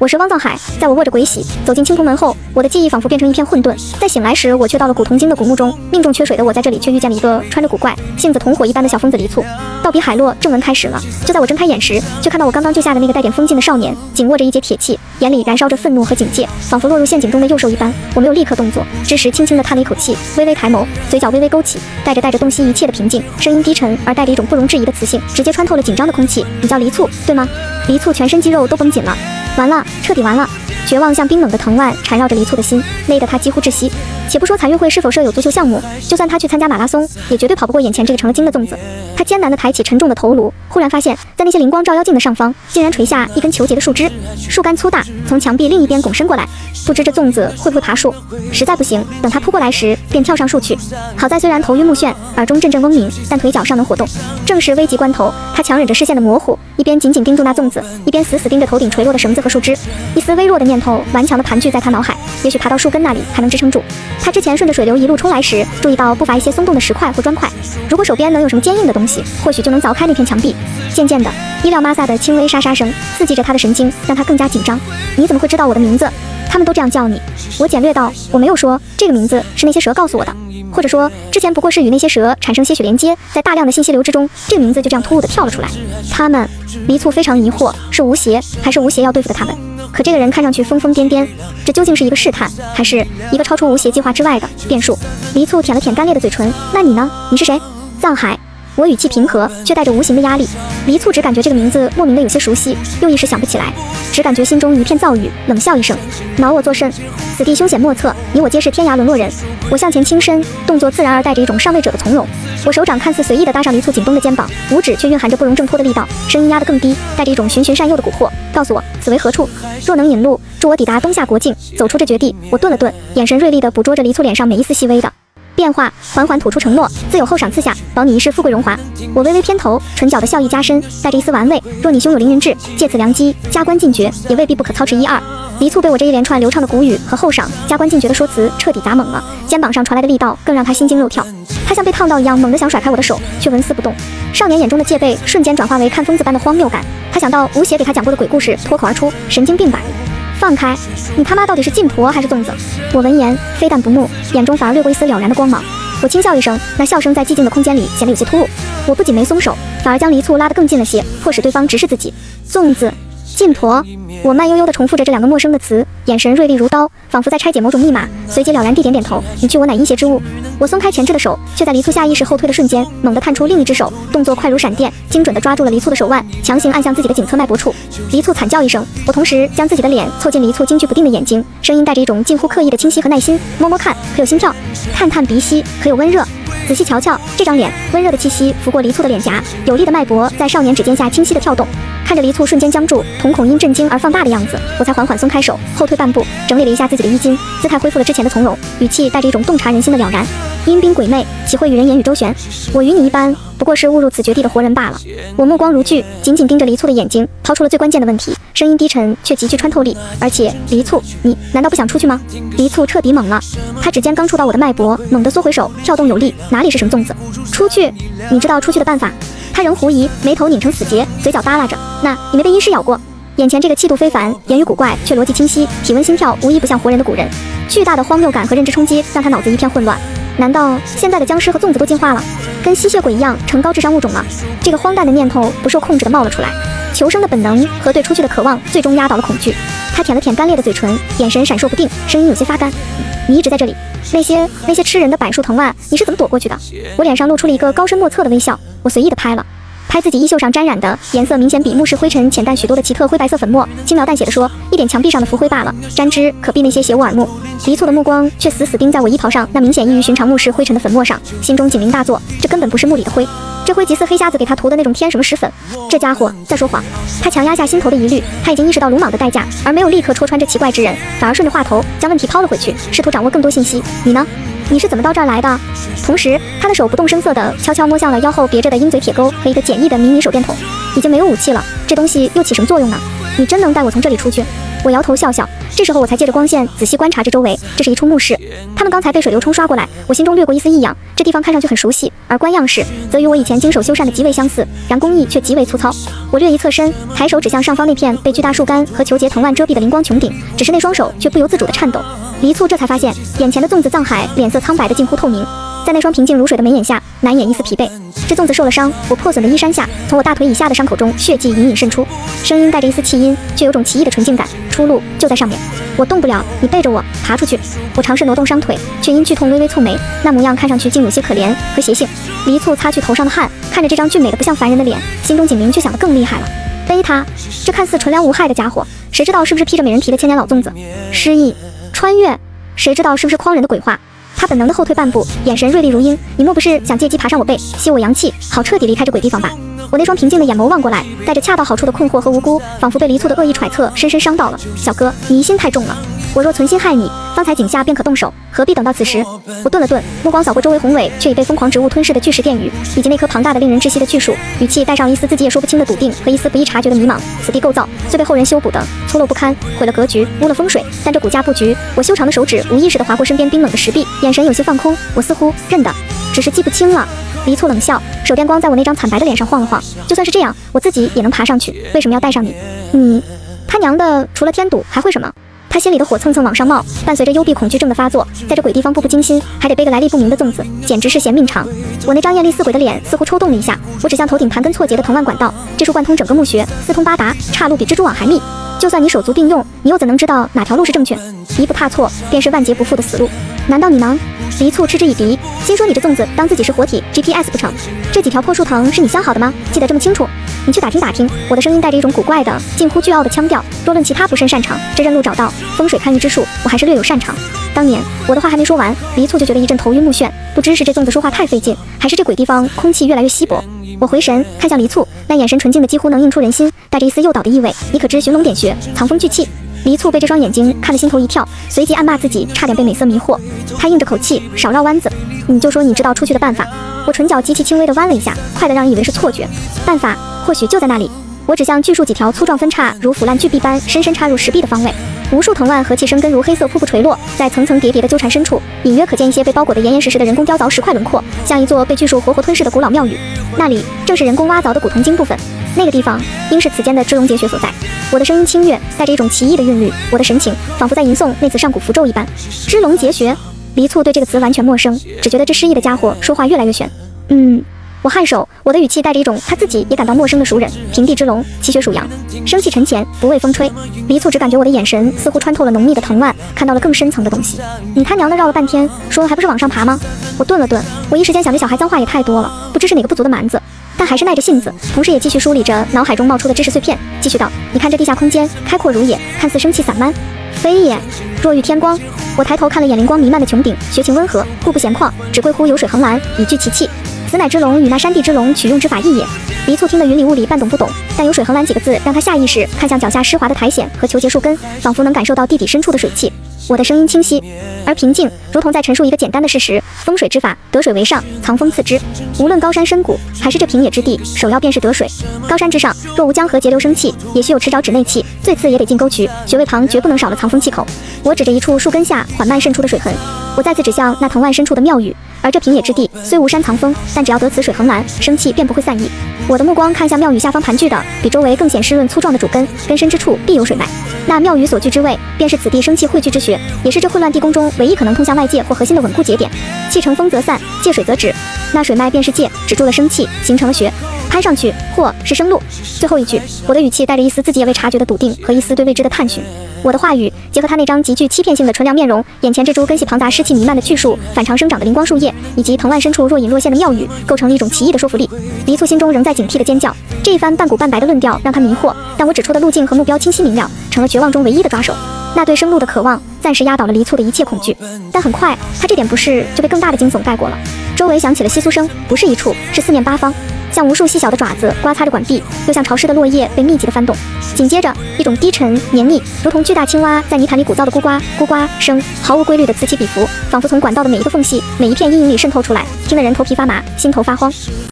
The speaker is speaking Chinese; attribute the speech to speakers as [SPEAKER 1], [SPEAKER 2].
[SPEAKER 1] 我是汪藏海，在我握着鬼玺走进青铜门后，我的记忆仿佛变成一片混沌。在醒来时，我却到了古铜精的古墓中。命中缺水的我在这里却遇见了一个穿着古怪、性子同伙一般的小疯子黎簇。道比海洛正文开始了，就在我睁开眼时，却看到我刚刚救下的那个带点疯劲的少年，紧握着一截铁器，眼里燃烧着愤怒和警戒，仿佛落入陷阱中的幼兽一般。我没有立刻动作，这时轻轻地叹了一口气，微微抬眸，嘴角微微勾起，带着洞悉一切的平静，声音低沉而带着一种不容置疑的磁性，直接穿透了紧张的空气。你叫黎簇，对吗？黎簇全身肌肉都绷紧了。完了，彻底完了！绝望像冰冷的藤蔓缠绕着黎簇的心，勒得他几乎窒息。且不说残运会是否设有足球项目，就算他去参加马拉松，也绝对跑不过眼前这个成了精的粽子。他艰难地抬起沉重的头颅，忽然发现，在那些灵光照妖镜的上方，竟然垂下一根球节的树枝，树干粗大，从墙壁另一边拱伸过来。不知这粽子会不会爬树？实在不行，等他扑过来时，便跳上树去。好在虽然头晕目眩，耳中阵阵嗡鸣，但腿脚尚能活动。正是危急关头，他强忍着视线的模糊，一边紧紧盯住那粽子，一边死死盯着头顶垂落的绳子和树枝。一丝微弱的念头顽强地盘踞在他脑海，也许爬到树根那里还能支撑住。他之前顺着水流一路冲来时，注意到不乏一些松动的石块或砖块，如果手边能有什么坚硬的东西，或许就能凿开那片墙壁。渐渐的，伊廖玛萨的轻微沙沙声刺激着他的神经，让他更加紧张。你怎么会知道我的名字？他们都这样叫你。我简略道，我没有说这个名字是那些蛇告诉我的，或者说之前不过是与那些蛇产生些许连接，在大量的信息流之中，这个名字就这样突兀地跳了出来。他们，黎簇非常疑惑，是吴邪还是吴邪要对付的他们？可这个人看上去疯疯癫癫，这究竟是一个试探，还是一个超出吴邪计划之外的变数？黎簇舔了舔干裂的嘴唇，那你呢？你是谁？藏海。我语气平和，却带着无形的压力。黎簇只感觉这个名字莫名的有些熟悉，又一时想不起来，只感觉心中一片躁郁，冷笑一声：恼我作甚？此地凶险莫测，你我皆是天涯沦落人。我向前倾身，动作自然而带着一种上位者的从容。我手掌看似随意地搭上黎簇紧绷的肩膀，五指却蕴含着不容挣脱的力道，声音压得更低，带着一种循循善诱的蛊惑。告诉我，此为何处？若能引路，助我抵达东夏国境，走出这绝地。我顿了顿，眼神锐利地捕捉着黎簇脸上每一丝细微的变化，缓缓吐出承诺，自有后赏赐下，保你一世富贵荣华。我微微偏头，唇角的笑意加深，带着一丝玩味。若你胸有凌云志，借此良机加官进爵，也未必不可操持一二。黎簇被我这一连串流畅的鼓语和后赏加官进爵的说辞彻底砸懵了，肩膀上传来的力道更让他心惊肉跳。他像被烫到一样，猛地想甩开我的手，却纹丝不动。少年眼中的戒备瞬间转化为看疯子般的荒谬感。他想到吴邪给他讲过的鬼故事，脱口而出：神经病吧！放开！你他妈到底是禁婆还是粽子？我闻言非但不怒，眼中反而掠过一丝了然的光芒。我轻笑一声，那笑声在寂静的空间里显得有些突兀。我不仅没松手，反而将黎簇拉得更近了些，迫使对方直视自己。粽子，禁婆。我慢悠悠地重复着这两个陌生的词，眼神锐利如刀，仿佛在拆解某种密码，随即了然地点点头。你去我乃阴邪之物。我松开钳制的手，却在黎簇下意识后退的瞬间，猛地探出另一只手，动作快如闪电，精准地抓住了黎簇的手腕，强行按向自己的颈侧脉搏处。黎簇惨叫一声，我同时将自己的脸凑近黎簇惊惧不定的眼睛，声音带着一种近乎刻意的清晰和耐心。摸摸看，可有心跳？探探鼻息，可有温热？仔细瞧瞧这张脸，温热的气息拂过黎簇的脸颊，有力的脉搏在少年指尖下清晰地跳动。看着黎簇瞬间僵住，瞳孔因震惊而放大的样子，我才缓缓松开手，后退半步，整理了一下自己的衣襟，姿态恢复了之前的从容，语气带着一种洞察人心的了然。阴兵鬼魅，岂会与人言语周旋？我与你一般，不过是误入此绝地的活人罢了。我目光如炬，紧紧盯着黎簇的眼睛，抛出了最关键的问题，声音低沉却极具穿透力。而且，黎簇，你难道不想出去吗？黎簇彻底懵了，他指尖刚触到我的脉搏，猛地缩回手，跳动有力，哪里是什么粽子？出去？你知道出去的办法？他仍狐疑，眉头拧成死结，嘴角耷拉着。那你没被阴尸咬过？眼前这个气度非凡、言语古怪却逻辑清晰、体温心跳无一不像活人的古人，巨大的荒谬感和认知冲击让他脑子一片混乱。难道现在的僵尸和粽子都进化了，跟吸血鬼一样成高智商物种了？这个荒诞的念头不受控制地冒了出来，求生的本能和对出去的渴望最终压倒了恐惧。他舔了舔干裂的嘴唇，眼神闪烁不定，声音有些发干。你一直在这里，那些吃人的柏树藤蔓，你是怎么躲过去的？我脸上露出了一个高深莫测的微笑，我随意地拍自己衣袖上沾染的颜色明显比墓室灰尘浅淡许多的奇特灰白色粉末，轻描淡写地说：一点墙壁上的浮灰罢了，沾之可避那些邪物耳目。黎簇的目光却死死盯在我衣袍上那明显异于寻常墓室灰尘的粉末上，心中警铃大作，这根本不是墓里的灰，这灰极似黑瞎子给他涂的那种添什么石粉。这家伙在说谎。他强压下心头的疑虑，他已经意识到鲁莽的代价，而没有立刻戳穿这奇怪之人，反而顺着话头将问题抛了回去，试图掌握更多信息。你呢？你是怎么到这儿来的？同时，他的手不动声色地悄悄摸向了腰后别着的鹰嘴铁钩和一个简易的迷你手电筒。已经没有武器了，这东西又起什么作用呢？你真能带我从这里出去？我摇头笑笑。这时候我才借着光线仔细观察着周围，这是一处墓室，他们刚才被水流冲刷过来，我心中掠过一丝异样。这地方看上去很熟悉，而观样式则与我以前经手修缮的极为相似，然工艺却极为粗糙。我略一侧身，抬手指向上方那片被巨大树干和球节藤蔓遮蔽的灵光穹顶，只是那双手却不由自主地颤抖。黎簇这才发现，眼前的粽子藏海脸色苍白的近乎透明，在那双平静如水的眉眼下，难掩一丝疲惫。这粽子受了伤，我破损的衣衫下，从我大腿以下的伤口中血迹隐隐渗出，声音带着一丝气音，却有种奇异的纯净感。出路就在上面，我动不了，你背着我爬出去。我尝试挪动伤腿，却因剧痛微微蹙眉，那模样看上去竟有些可怜和邪性。黎簇擦去头上的汗，看着这张俊美的不像凡人的脸，心中警铃却响得更厉害了。背他，这看似纯良无害的家伙，谁知道是不是披着美人皮的千年老粽子？失忆，穿越，谁知道是不是诓人的鬼话？他本能的后退半步，眼神锐利如鹰。你莫不是想借机爬上我背，吸我阳气，好彻底离开这鬼地方吧？我那双平静的眼眸望过来，带着恰到好处的困惑和无辜，仿佛被黎簇的恶意揣测深深伤到了。小哥，你疑心太重了。我若存心害你，方才井下便可动手，何必等到此时？我顿了顿，目光扫过周围宏伟却已被疯狂植物吞噬的巨石殿宇，以及那棵庞大的令人窒息的巨树，语气带上一丝自己也说不清的笃定和一丝不易察觉的迷茫。此地构造虽被后人修补的粗陋不堪，毁了格局，污了风水，但这骨架布局，我修长的手指无意识地划过身边冰冷的石壁，眼神有些放空。我似乎认得，只是记不清了。黎簇冷笑，手电光在我那张惨白的脸上晃了晃。就算是这样，我自己也能爬上去，为什么要带上你？你，他娘的，除了添堵还会什么？他心里的火蹭蹭往上冒，伴随着幽闭恐惧症的发作，在这鬼地方步步惊心，还得背个来历不明的粽子，简直是嫌命长。我那张艳丽似鬼的脸似乎抽动了一下，我指向头顶盘根错节的藤蔓管道，这处贯通整个墓穴，四通八达，岔路比蜘蛛网还密。就算你手足并用，你又怎能知道哪条路是正确？一步踏错，便是万劫不复的死路。难道你能？黎簇嗤之以鼻，心说你这粽子当自己是活体 GPS 不成？这几条破树藤是你镶好的吗？记得这么清楚？你去打听打听。我的声音带着一种古怪的、近乎倨傲的腔调。若论其他不甚擅长，这认路找到、风水看运之术，我还是略有擅长。当年我的话还没说完，黎簇就觉得一阵头晕目眩，不知是这粽子说话太费劲，还是这鬼地方空气越来越稀薄。我回神看向黎簇，那眼神纯净的几乎能映出人心，带着一丝诱导的意味。你可知寻龙点穴，藏风聚气？黎簇被这双眼睛看得心头一跳，随即暗骂自己差点被美色迷惑。他硬着口气，少绕弯子。你就说你知道出去的办法。我唇角极其轻微地弯了一下，快得让人以为是错觉。办法或许就在那里。我指向巨树几条粗壮分叉如腐烂巨壁般深深插入石壁的方位，无数藤蔓和气生根如黑色瀑布垂落，在层层叠叠的纠缠深处，隐约可见一些被包裹得严严实实的人工雕凿石块轮廓，像一座被巨树活活吞噬的古老庙宇。那里正是人工挖凿的古铜筋部分，那个地方应是此间的支龙结穴所在。我的声音清越，带着一种奇异的韵律，我的神情仿佛在吟诵那次上古符咒一般。支龙结穴，黎簇对这个词完全陌生，只觉得这失忆的家伙说话越来越玄。我颔首，我的语气带着一种他自己也感到陌生的熟人。平地之龙，气血属阳，生气沉潜，不畏风吹。黎簇只感觉我的眼神似乎穿透了浓密的藤蔓，看到了更深层的东西。你他娘的绕了半天，说还不是往上爬吗？我顿了顿，我一时间想这小孩脏话也太多了，不知是哪个不足的蛮子，但还是耐着性子，同时也继续梳理着脑海中冒出的知识碎片，继续道：你看这地下空间开阔如野，看似生气散漫，非也。若遇天光，我抬头看了眼灵光弥漫的穹顶，穴情温和，故不闲旷，只贵乎有水横栏，以聚其气。此乃之龙与那山地之龙取用之法异也。黎簇听得云里雾里，半懂不懂，但有水横栏几个字让他下意识看向脚下湿滑的苔藓和球节树根，仿佛能感受到地底深处的水汽。我的声音清晰而平静，如同在陈述一个简单的事实：风水之法，得水为上，藏风次之。无论高山深谷，还是这平野之地，首要便是得水。高山之上，若无江河截流生气，也需有池沼止内气，最次也得进沟渠，穴位旁绝不能少了藏风气口。我指着一处树根下缓慢渗出的水痕，我再次指向那藤蔓深处的庙宇。而这平野之地虽无山藏风，但只要得此水横栏，生气便不会散逸。我的目光看向庙宇下方盘踞的比周围更显湿润粗壮的主根，根深之处必有水脉。那庙宇所居之位，便是此地生气汇聚之穴，也是这混乱地宫中唯一可能通向外界或核心的稳固节点。气乘风则散，借水则止，那水脉便是借，止住了生气，形成了穴，攀上去或是生路。最后一句，我的语气带着一丝自己也未察觉的笃定和一丝对未知的探寻。我的话语结合他那张极具欺骗性的纯良面容，眼前这株根系庞杂湿气弥漫的巨树，反常生长的灵光树叶，以及藤蔓深处若隐若现的庙宇，构成了一种奇异的说服力。黎簇心中仍在警惕的尖叫，这一番半古半白的论调让他迷惑，但我指出的路径和目标清晰明了，成了绝望中唯一的抓手。那对生路的渴望暂时压倒了黎簇的一切恐惧，但很快他这点不适就被更大的惊悚盖过了。周围响起了窸窣声，不是一处，是四面八方，像无数细小的爪子刮擦着管壁，又像潮湿的落叶被密集的翻动。紧接着，一种低沉黏腻，如同巨大青蛙在泥潭里鼓噪的咕呱咕呱声，毫无规律的此起彼伏，仿佛从管道的每一个缝隙、每一片阴影里渗透出来，听得人头皮发麻，心头发慌。